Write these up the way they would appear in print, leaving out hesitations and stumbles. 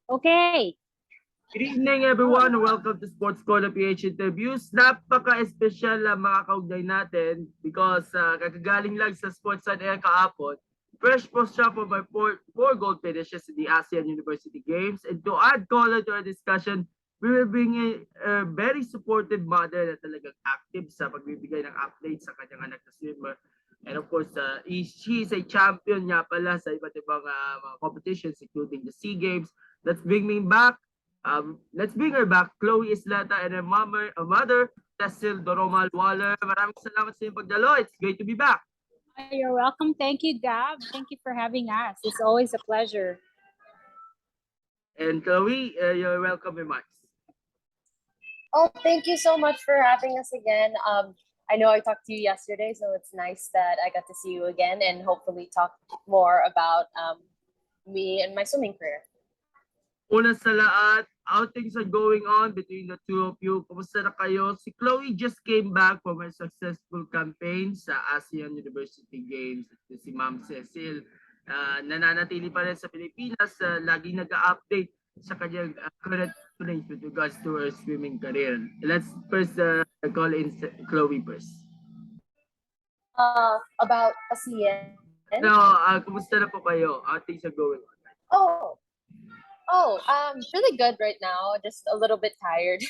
Okay. Good evening, everyone, and welcome to Sports Corner PH Interviews. Napaka-espesyal ang mga kaugnay natin because kagagaling lang sa Sports on Air kahapon. Fresh post siya for my four gold finishes in the ASEAN University Games. And to add color to our discussion, we will bring a very supportive mother na talagang active sa pagbibigay ng updates sa kanyang anak na swimmer. And of course, she is a champion nga pala sa iba't ibang mga competitions, including the SEA Games. Let's bring her back, Chloe Isleta and her mother, Cecille Doromal-Waller. Maraming salamat sa iyong pagdalo. It's great to be back. You're welcome. Thank you, Gab. Thank you for having us. It's always a pleasure. And Chloe, you're welcome, remarks. Oh, thank you so much for having us again. I know I talked to you yesterday, so it's nice that I got to see you again and hopefully talk more about me and my swimming career. Una sa lahat, how things are going on between the two of you? Kumusta na kayo? Si Chloe just came back from a successful campaign sa ASEAN University Games. Si Ma'am Cecille, nananatili pa rin sa Pilipinas, laging nag-update sa kanyang current with regards to her swimming career. Let's first call in Chloe first. About ASEAN? No, kumusta na po kayo? How things are going on? Really good right now. Just a little bit tired,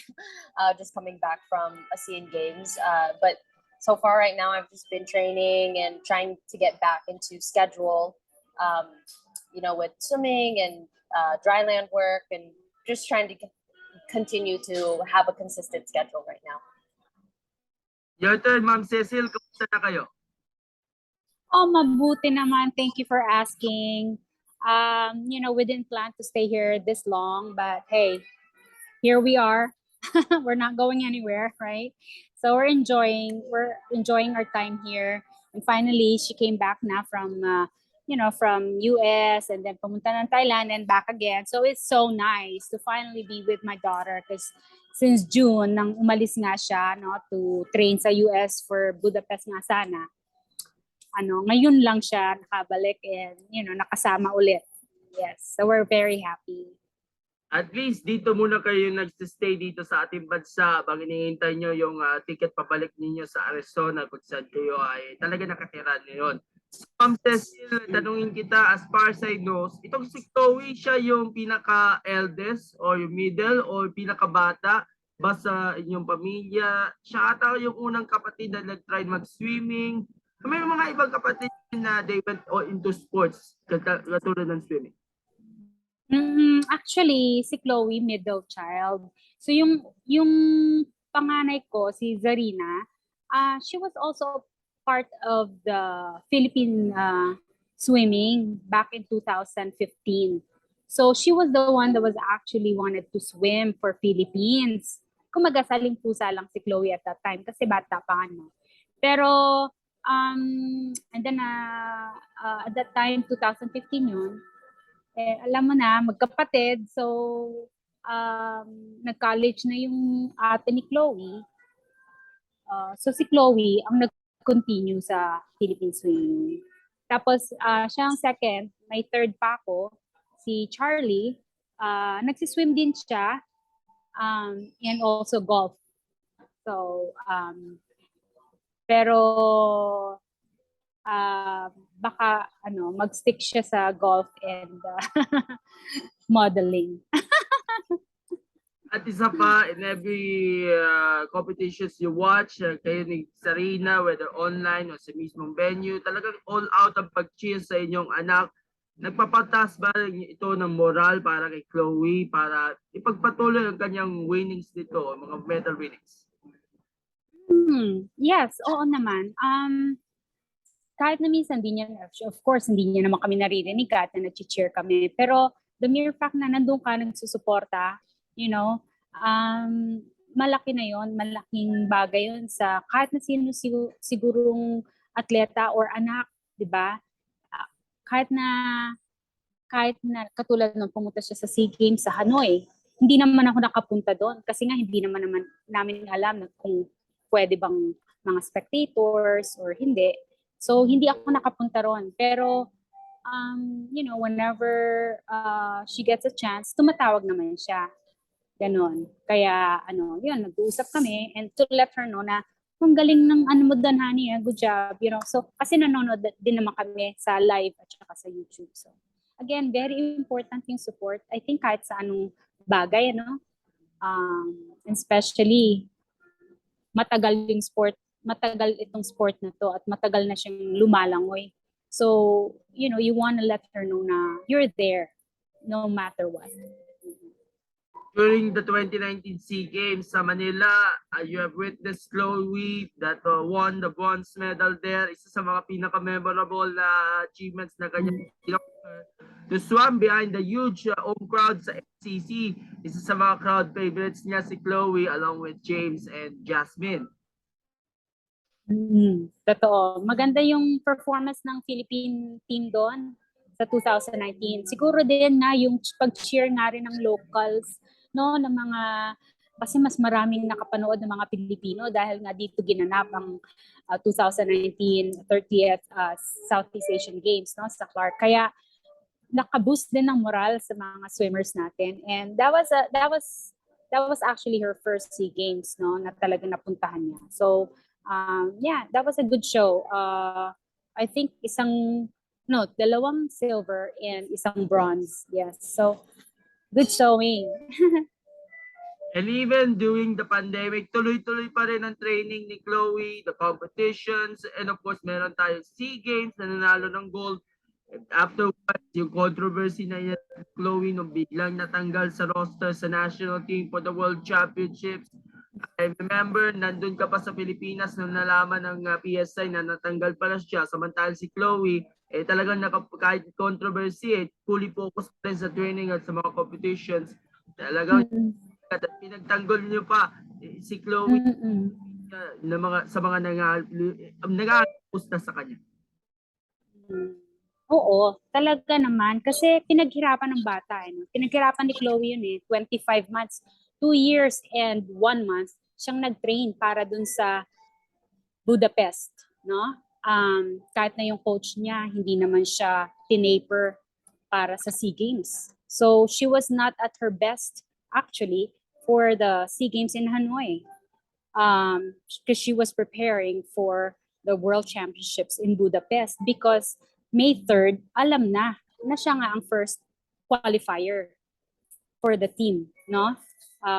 just coming back from ASEAN Games. But so far right now, I've just been training and trying to get back into schedule, with swimming and dryland work, and just trying to continue to have a consistent schedule right now. Your turn, Ma'am Cecille. Kumusta na kayo? Oh, mabuti naman. Thank you for asking. We didn't plan to stay here this long, but hey, here we are. We're not going anywhere, right? So we're enjoying our time here. And finally, she came back now from US, and then pumunta ng Thailand and back again. So it's so nice to finally be with my daughter because since June, nang umalis nga siya to train sa US for Budapest nga sana. Ngayon lang siya nakabalik and nakasama ulit. Yes, so we're very happy. At least dito muna kayo nagstay dito sa ating bansa habang hinihintay nyo yung ticket pabalik ninyo sa Arizona kung saan kayo ay talaga nakatira ngayon. So, Ma'am Cecille, tanungin kita, as far as I know, itong si Chloe, siya yung pinaka-eldest or yung middle or pinaka-bata ba sa inyong pamilya? Siya ata yung unang kapatid na nag-try mag-swimming. May mga ibang kapatid na they went into sports katulad ng swimming. Actually, si Chloe, middle child. So yung panganay ko, si Zarina, she was also part of the Philippine swimming back in 2015. So she was the one that was actually wanted to swim for Philippines. Kumaga saling pusa lang si Chloe at that time kasi bata pa Pero and then at that time 2015 yun. Alam mo na, magkapatid. So, nag-college na yung ate ni Chloe. So, si Chloe ang nag-continue sa Philippine swimming. Tapos, siya ang second. May third pa ako, si Charlie. Nagsiswim din siya. And also golf. So, pero baka mag-stick siya sa golf and modeling. At isa pa, in every competitions you watch, kayo ni Sarina, whether online o sa mismong venue, talagang all out ang pag-cheer sa inyong anak. Nagpapatas ba ito ng moral para kay Chloe para ipagpatuloy ang kanyang winnings dito, mga medal winnings? Yes, oo naman. Kahit na minsan of course, hindi niya naman kami naririnig kahit na nag-cheer kami. Pero the mere fact na nandun ka, nagsusuporta, malaki na yon, malaking bagay yun sa kahit na sino sigurong atleta or anak, di ba? Kahit na katulad nung pumunta siya sa SEA Games sa Hanoi, hindi naman ako nakapunta doon kasi nga hindi naman namin alam kung pwede bang mga spectators or hindi. So, hindi ako nakapunta ron. Pero, whenever she gets a chance, tumatawag naman siya. Ganon. Kaya, yun, nag-uusap kami and to let her know na, kung galing ng ano mo doon, honey, good job, So, kasi nanonood din naman kami sa live at saka sa YouTube. So, again, very important yung support. I think kahit sa anong bagay, especially, matagal itong sport na to at matagal na siyang lumalangoy. So, you want to let her know na you're there no matter what. During the 2019 SEA Games sa Manila, you have witnessed Chloe that won the bronze medal there. Isa sa mga pinaka-memorable na achievements na kanya. To swam behind the huge home crowd sa FCC. Isa sa mga crowd favorites niya si Chloe along with James and Jasmine. Totoo. Maganda yung performance ng Philippine team doon sa 2019. Siguro din na yung pag-cheer nga rin ng locals, ng mga, kasi mas maraming nakapanood ng mga Pilipino dahil nga dito ginanap ang 2019 30th Southeast Asian Games sa Clark. Kaya nakaboost din ng moral sa mga swimmers natin. And that was actually her first SEA Games, na talaga napuntahan niya. So, that was a good show. I think dalawang silver and isang bronze. Yes. So, good showing. And even during the pandemic, tuloy-tuloy pa rin ang training ni Chloe, the competitions, and of course, meron tayong SEA Games na nanalo ng gold. And afterwards, yung controversy na yan, Chloe, nung biglang natanggal sa roster sa national team for the World Championships. I remember, nandun ka pa sa Pilipinas nung nalaman ng PSI na natanggal pala siya. Samantal si Chloe, talagang kahit controversy, fully focused pa rin sa training at sa mga competitions. Talagang pinagtanggol niyo pa si Chloe sa mga nag-aapusta sa kanya. Oo, talaga naman. Kasi pinaghirapan ng bata. Pinaghirapan ni Chloe yun 25 months, 2 years and 1 month siyang nag-train para dun sa Budapest. Kahit na yung coach niya, hindi naman siya tinaper para sa SEA Games. So she was not at her best actually for the SEA Games in Hanoi, because she was preparing for the World Championships in Budapest, because May 3rd, alam na siya nga ang first qualifier for the team,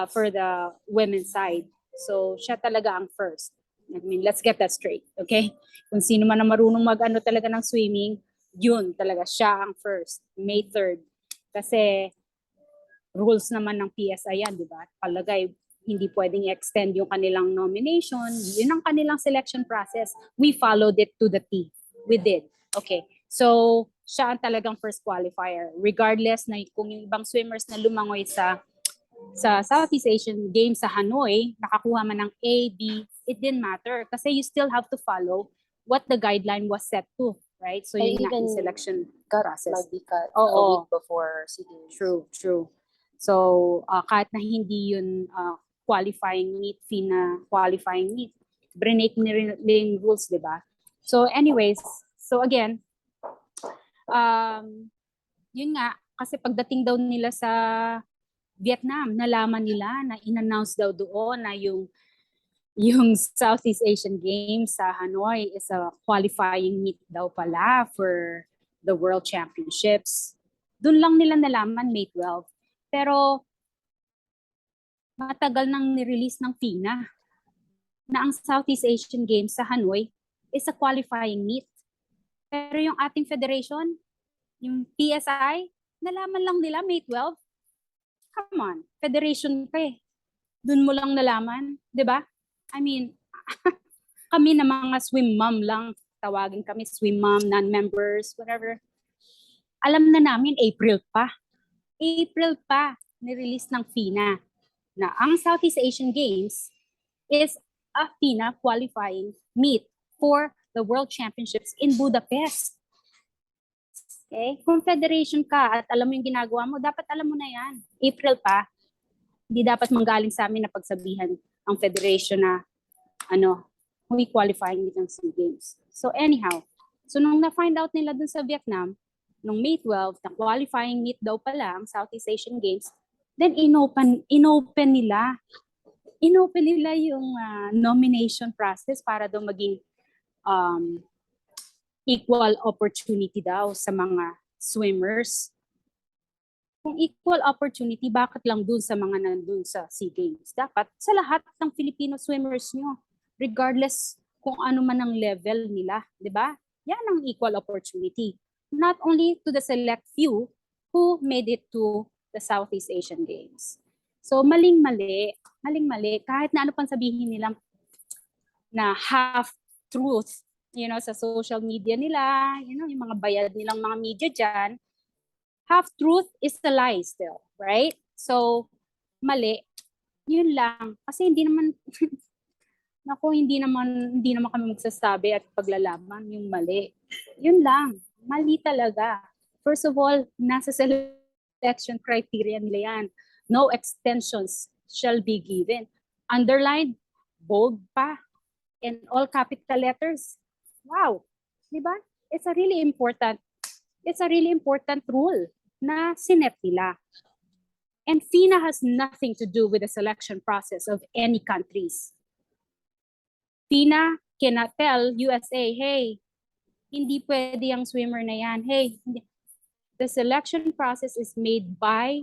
for the women's side. So siya talaga ang first. I mean, let's get that straight, okay? Kung sino man ang marunong mag-ano talaga ng swimming, yun talaga siya ang first, May 3rd. Kasi rules naman ng PSI yan, di ba? Palagay, hindi pwedeng i-extend yung kanilang nomination. Yun ang kanilang selection process. We followed it to the T. We did. Okay. So, siya ang talagang first qualifier. Regardless na kung yung ibang swimmers na lumangoy sa Southeast Asian Games sa Hanoi, nakakuha man ng A, B, it didn't matter. Kasi you still have to follow what the guideline was set to. Right? So, yun na yung selection process. Magbikat a week before SEA Games. True. So, kahit na hindi yun qualifying meet, FINA qualifying meet, break nila yung rules, di ba? So, anyways, again, yun nga, kasi pagdating daw nila sa Vietnam, nalaman nila na in-announce daw doon na yung Southeast Asian Games sa Hanoi is a qualifying meet daw pala for the World Championships. Doon lang nila nalaman May 12. Pero matagal nang ni-release ng FINA na ang Southeast Asian Games sa Hanoi is a qualifying meet. Pero yung ating federation, yung PSI, nalaman lang nila May 12. Come on, federation pa Doon mo lang nalaman, di ba? I mean, kami na mga swim mom lang, tawagin kami swim mom, non-members, whatever. Alam na namin April pa ni-release ng FINA na ang Southeast Asian Games is a FINA qualifying meet for the World Championships in Budapest. Okay? Kung federation ka at alam mo yung ginagawa mo, dapat alam mo na yan. April pa. Hindi dapat manggaling sa amin na pagsabihan ang federation na qualifying meet ng SEA Games. So anyhow, nung na-find out nila dun sa Vietnam nung May 12, na qualifying meet daw pala ang Southeast Asian Games, then inopen nila yung nomination process para daw maging equal opportunity daw sa mga swimmers. Kung equal opportunity, bakit lang dun sa mga nandun sa SEA Games? Dapat sa lahat ng Filipino swimmers nyo, regardless kung ano man ang level nila, di ba? Yan ang equal opportunity. Not only to the select few who made it to the Southeast Asian Games. So maling-mali, kahit na ano pang sabihin nilang na half-truth, sa social media nila, yung mga bayad nilang mga media dyan, half-truth is a lie still, right? So, mali. Yun lang. Kasi hindi naman, hindi naman kami magsasabi at paglalaban yung mali. Yun lang. Mali talaga. First of all, nasa selection criteria nila yan. No extensions shall be given. Underlined, bold pa, in all capital letters. Wow. Diba? It's a really important rule na sinet nila. And FINA has nothing to do with the selection process of any countries. FINA cannot tell USA, hey, hindi pwede ang swimmer na yan. Hey, the selection process is made by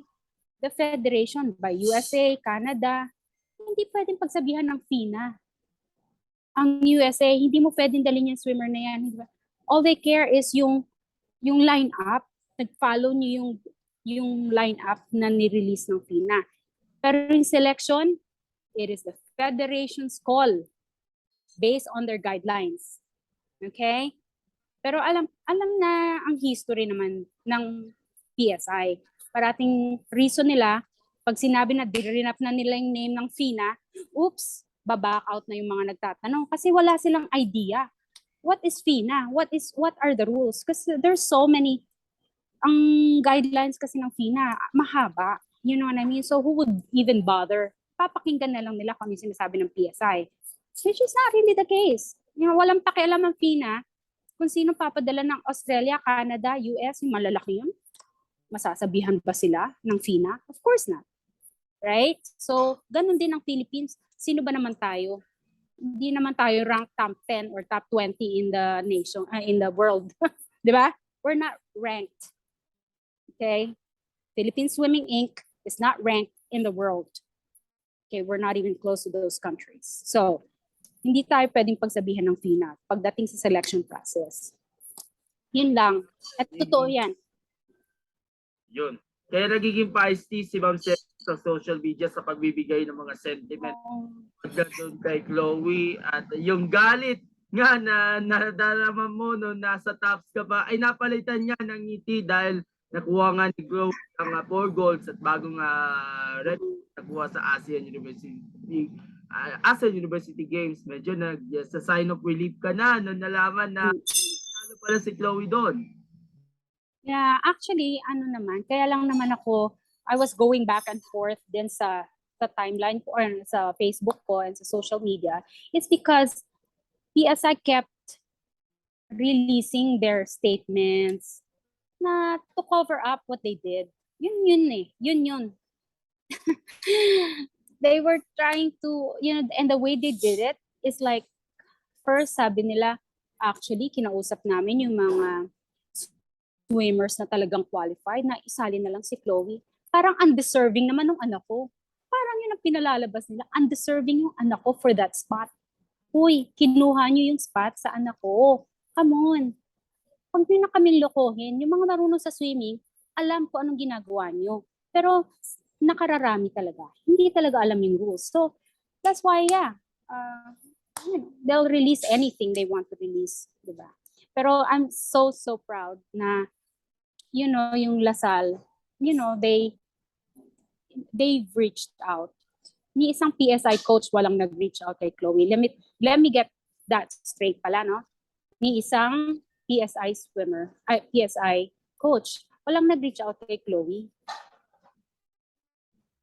the federation, by USA, Canada. Hindi pwedeng pagsabihan ng FINA. Ang USA, hindi mo pwedeng dalhin yung swimmer na yan. All they care is yung line-up. Nag-follow niyo yung line-up na ni-release ng FINA. Pero yung selection, it is the federation's call based on their guidelines. Okay? Pero alam na ang history naman ng PSI. Parating reason nila, pag sinabi na di-renap na nila yung name ng FINA, oops, baback out na yung mga nagtatanong kasi wala silang idea. What is FINA? What are the rules? Kasi there's so many. Ang guidelines kasi ng FINA, mahaba. You know what I mean? So who would even bother? Papakinggan na lang nila kung ano sinasabi ng PSI. Which is not really the case. Walang pakialam ang FINA kung sino papadala ng Australia, Canada, US, yung malalaki yun. Masasabihan ba sila ng FINA? Of course not. Right? So, ganun din ang Philippines. Sino ba naman tayo? Hindi naman tayo ranked top 10 or top 20 in the nation, in the world. Di ba? We're not ranked. Okay? Philippine Swimming Inc. is not ranked in the world. Okay, we're not even close to those countries. So, hindi tayo pwedeng pagsabihan ng FINA pagdating sa selection process. Yun lang. At totoo yan. Yun. Kaya nagiging feisty si Ma'am Cecille sa social media sa pagbibigay ng mga sentiment doon kay Chloe. At yung galit nga na nadalaman mo no nasa tops ka pa, ay napalitan niya ng ngiti dahil nakuha nga ni Chloe ang 4 goals at bagong nakuha sa ASEAN University Games. Medyo sa sign of relief ka na nung nalaman na ano pala si Chloe doon. Yeah, actually, kaya lang naman I was going back and forth din sa timeline ko or sa Facebook ko and sa social media. It's because PSI kept releasing their statements na to cover up what they did. Yun. They were trying to, and the way they did it is like, first sabi nila, actually, kinausap namin yung mga swimmers na talagang qualified, na isali na lang si Chloe. Parang undeserving naman ng anak ko. Parang yun ang pinalalabas nila. Undeserving yung anak ko for that spot. Uy, kinuha nyo yung spot sa anak ko. Come on. Huwag nyo na kaming lokohin. Yung mga marunong sa swimming, alam ko anong ginagawa nyo. Pero nakararami talaga. Hindi talaga alam yung rules. So, that's why, they'll release anything they want to release. Diba? Pero I'm so proud na yung Lasal, they've reached out. Ni isang PSI coach walang nag-reach out kay Chloe. Let me get that straight pala, no? Ni isang PSI PSI coach walang nag-reach out kay Chloe.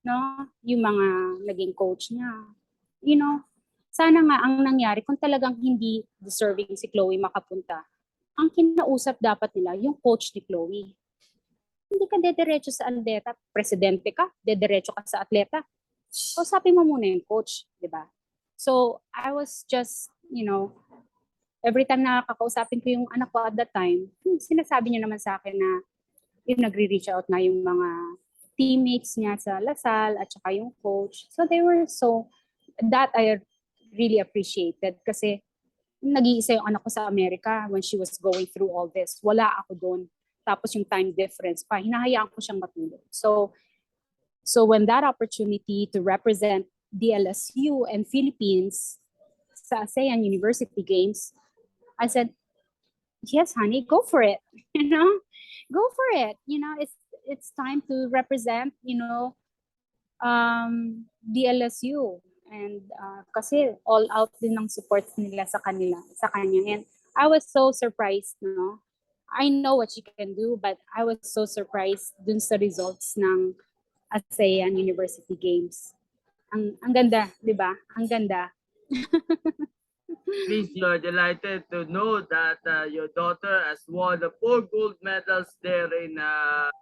No? Yung mga naging coach niya. Sana nga ang nangyari kung talagang hindi deserving si Chloe makapunta, ang kinausap dapat nila yung coach ni Chloe. Hindi ka dediretso sa atleta, presidente ka, dediretso ka sa atleta. Kausapin mo muna yung coach, di ba? So, I was just, every time na kakausapin ko yung anak ko at that time, sinasabi niya naman sa akin na yung nagre-reach out na yung mga teammates niya sa Lasal at saka yung coach. So, that I really appreciated kasi nag-iisa yung anak ko sa Amerika when she was going through all this. Wala ako doon. Tapos yung time difference pa, hinahayaan ko siyang matulog. So when that opportunity to represent DLSU and Philippines sa ASEAN University Games, I said, yes, honey, go for it. Go for it. It's time to represent, DLSU. And kasi all out din ng support nila sa kanya. And I was so surprised, no? I know what she can do, but I was so surprised dun sa results ng ASEAN University Games. Ang ganda, di ba? Ang ganda. Please, you are delighted to know that your daughter has won the 4 gold medals there in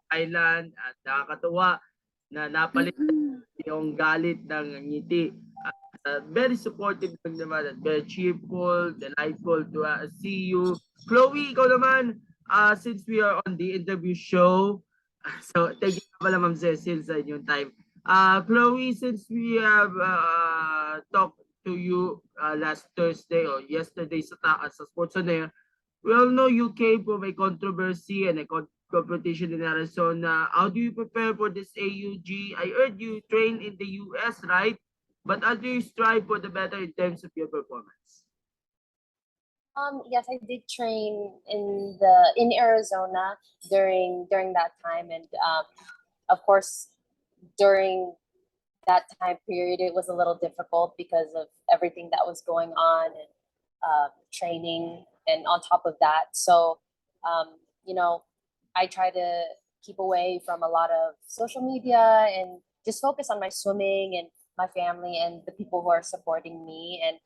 Thailand at nakakatuwa na napalit yung galit ng ngiti. Very supportive lang naman at very cheerful, delightful to see you. Chloe, ikaw naman, since we are on the interview show, so thank you pala Ma'am Cecille sa inyong time. Chloe, since we have talked to you last Thursday or yesterday sa Sports On Air, we all know you came from a controversy and a competition in Arizona. How do you prepare for this AUG? I heard you train in the US, right? But how do you strive for the better in terms of your performance? Yes, I did train in Arizona during that time, and of course during that time period it was a little difficult because of everything that was going on and training, and on top of that, so I try to keep away from a lot of social media and just focus on my swimming and my family and the people who are supporting me. And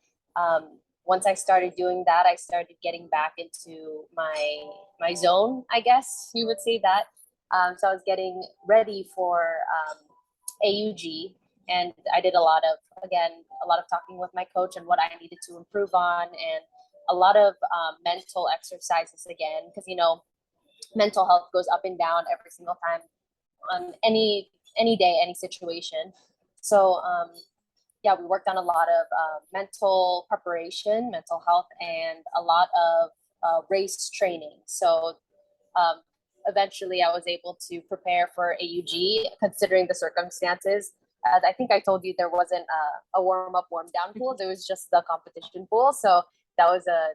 once I started doing that, I started getting back into my zone, I guess you would say that. So I was getting ready for AUG, and I did a lot of talking with my coach and what I needed to improve on, and a lot of mental exercises again, because mental health goes up and down every single time on any day, any situation. So yeah, we worked on a lot of mental preparation, mental health, and a lot of race training. So eventually I was able to prepare for AUG considering the circumstances. As I think I told you, there wasn't a warm-up, warm-down pool. There was just the competition pool. So that was a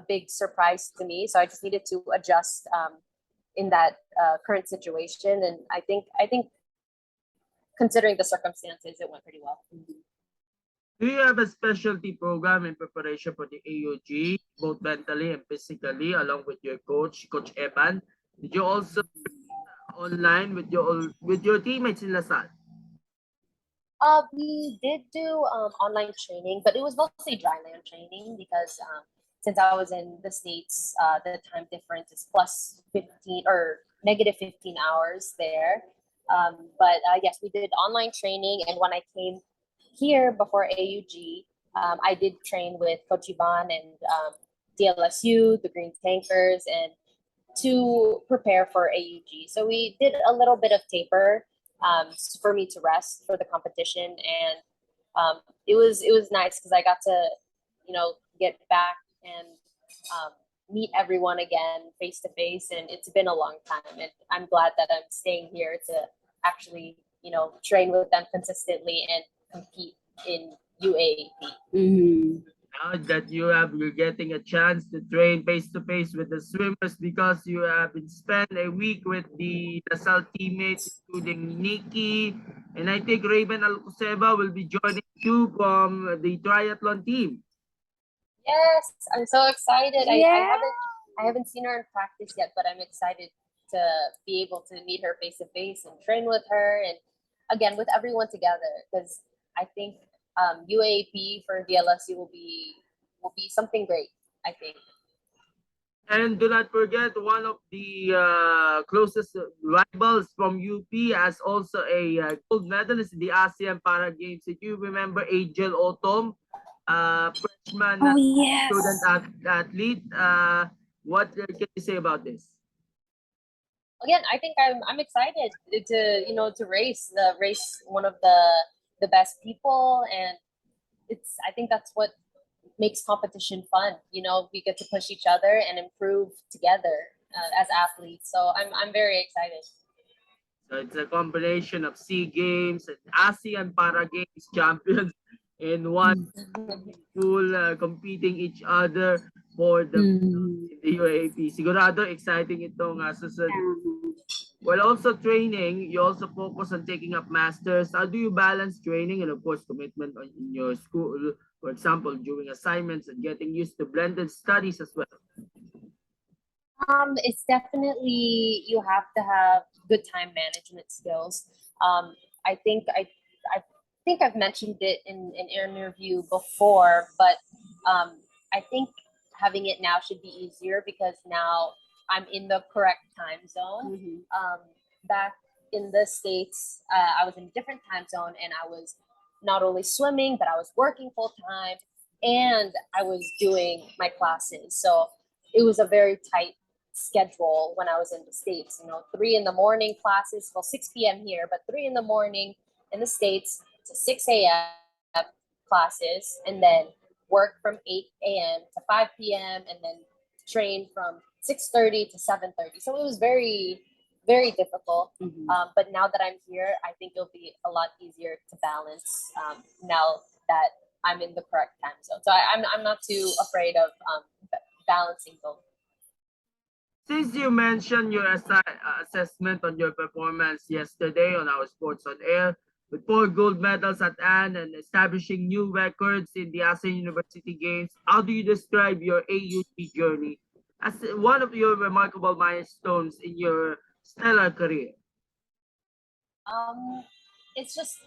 big surprise to me. So I just needed to adjust in that current situation. And I think considering the circumstances, it went pretty well. Do you have a specialty program in preparation for the AUG, both mentally and physically, along with your coach, Coach Evan? Did you also online with your teammates in LaSalle? We did do online training, but it was mostly dry land training because since I was in the States, the time difference is plus 15 or negative 15 hours there. But yes, we did online training, and when I came here before AUG, I did train with Coach Yvonne and DLSU, the Green Tankers, and to prepare for AUG. So we did a little bit of taper for me to rest for the competition, and it was nice because I got to get back and meet everyone again face to face, and it's been a long time, and I'm glad that I'm staying here to actually train with them consistently and compete in UAAP. Mm-hmm. Now that you're getting a chance to train face to face with the swimmers because you have been spent a week with the LaSalle teammates, including Nikki, and I think Raven Alcoseba will be joining you from the triathlon team. Yes, I'm so excited. Yeah. I haven't seen her in practice yet, but I'm excited to be able to meet her face to face and train with her, and again with everyone together, because I think UAP for DLSU will be something great, I think. And do not forget, one of the closest rivals from UP as also a gold medalist in the ASEAN Para Games. If you remember Angel Otom, freshman Oh yes. student athlete, what can you say about this? Again, I think I'm excited to race one of the best people, and I think that's what makes competition fun. We get to push each other and improve together as athletes. So I'm very excited. So it's a combination of SEA Games and ASEAN Para Games champions in one pool competing each other for the Mm. in the UAAP. Sigurado exciting itong susunod. While also training, you also focus on taking up masters. How do you balance training and of course commitment in your school, for example, during assignments and getting used to blended studies as well? It's definitely, you have to have good time management skills. I think I've mentioned it in an interview before, but I think having it now should be easier because now I'm in the correct time zone. Back in the States, I was in a different time zone, and I was not only swimming, but I was working full time, and I was doing my classes. So it was a very tight schedule when I was in the States. 3 in the morning classes, well, 6 p.m. here, but 3 in the morning in the States to 6 a.m. classes, and then work from 8 a.m. to 5 p.m. and then train from 6:30 to 7:30. So it was very, very difficult. But now that I'm here, I think it'll be a lot easier to balance now that I'm in the correct time zone. So I'm not too afraid of balancing both. Since you mentioned your assessment on your performance yesterday on our Sports on Air, with 4 gold medals at hand and establishing new records in the ASEAN University Games, how do you describe your AUG journey as one of your remarkable milestones in your stellar career? It's just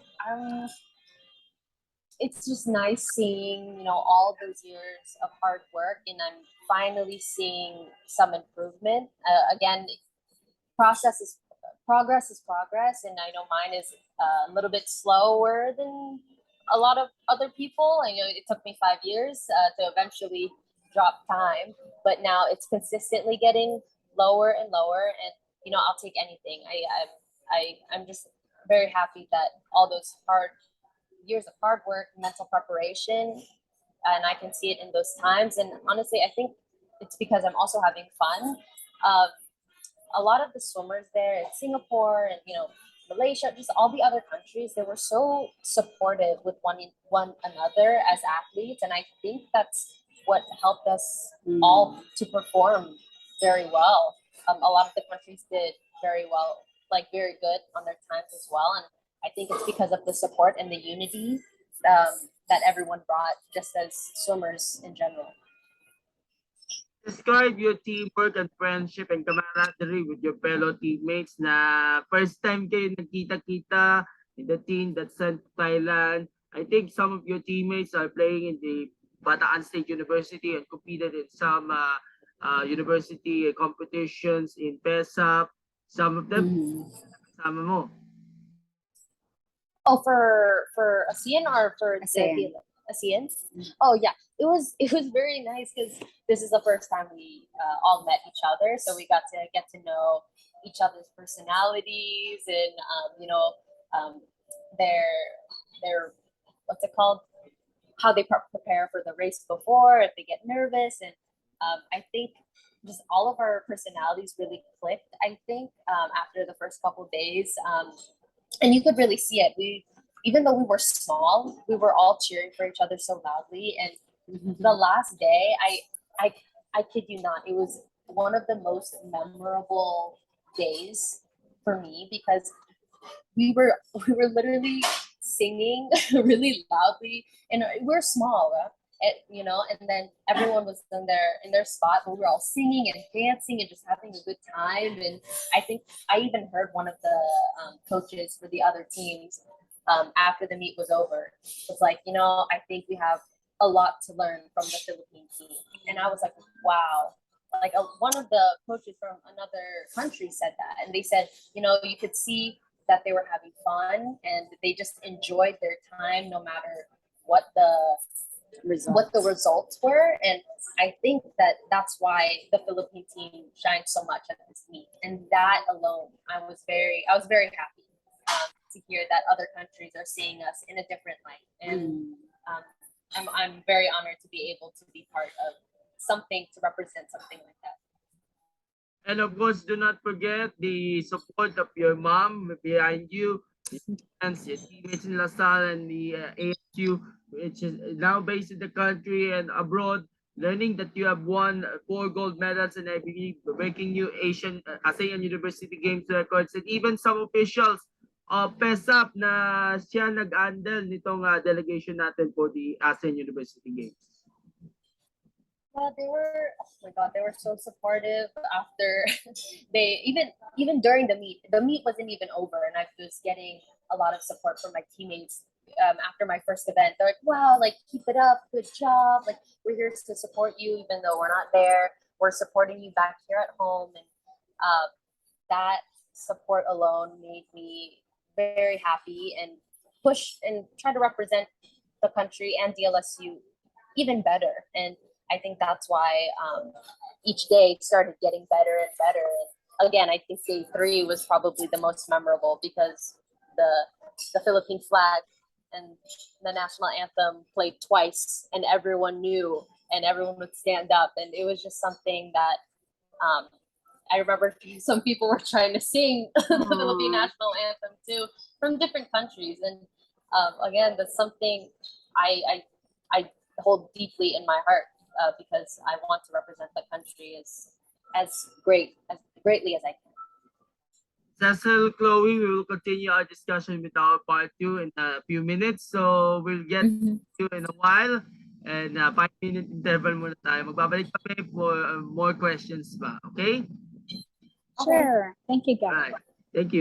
it's just nice seeing all those years of hard work, and I'm finally seeing some improvement. Again, progress is progress, and I know mine is a little bit slower than a lot of other people. I know it took me 5 years to eventually drop time, but now it's consistently getting lower and lower, and I'll take anything. I'm just very happy that all those years of hard work, mental preparation, and I can see it in those times. And honestly, I think it's because I'm also having fun. A lot of the swimmers there in Singapore and Malaysia, just all the other countries, they were so supportive with one another as athletes, and I think that's what helped us all to perform very well. A lot of the countries did very well, like very good on their times as well, and I think it's because of the support and the unity that everyone brought, just as swimmers in general. Describe your teamwork and friendship and camaraderie with your fellow teammates na first time kayo nagkita-kita in the team that sent to Thailand. I think some of your teammates are playing in the Bataan State University and competed in some university competitions in PESAP. Some of them, kasama mo. Oh, for ASEAN or for ASEAN. ASEAN? Oh yeah, it was very nice because this is the first time we all met each other, so we got to get to know each other's personalities and their what's it called, how they prepare for the race before, if they get nervous, and I think just all of our personalities really clicked. I think after the first couple days. And you could really see it. Even though we were small, we were all cheering for each other so loudly. And the last day, I kid you not, it was one of the most memorable days for me because we were literally singing really loudly, and we're small. And then everyone was in their spot, but we were all singing and dancing and just having a good time. And I think I even heard one of the coaches for the other teams after the meet was over. It's like, I think we have a lot to learn from the Philippine team. And I was like, wow, one of the coaches from another country said that, and they said, you could see that they were having fun and they just enjoyed their time no matter what the results were. And I think that that's why the Philippine team shined so much at this meet, and that alone, I was very happy to hear that other countries are seeing us in a different light. And I'm very honored to be able to be part of something to represent something like that. And of course, do not forget the support of your mom behind you, and your teammates in LaSalle and the ASU, which is now based in the country and abroad, learning that you have won 4 gold medals and I believe breaking new ASEAN University Games records, and even some officials of PESAP na siya nag-handle nitong delegation natin for the ASEAN University Games. Yeah, oh my God, they were so supportive after they even during the meet. The meet wasn't even over, and I was getting a lot of support from my teammates after my first event. They're like, "Wow, like keep it up, good job. Like we're here to support you, even though we're not there. We're supporting you back here at home." And that support alone made me very happy and push and try to represent the country and DLSU even better. And I think that's why each day started getting better and better. And again, I think day 3 was probably the most memorable because the Philippine flag and the national anthem played twice, and everyone knew, and everyone would stand up, and it was just something that I remember some people were trying to sing the Philippine national anthem too from different countries, and again, that's something I hold deeply in my heart. Because I want to represent the country as greatly as I can. Cecille, Chloe, we will continue our discussion with our part 2 in a few minutes. So we'll get to you in a while. And 5-minute interval muna tayo. Magbabalik kami for more questions ba? Okay? Sure. Thank you, guys. Right. Thank you.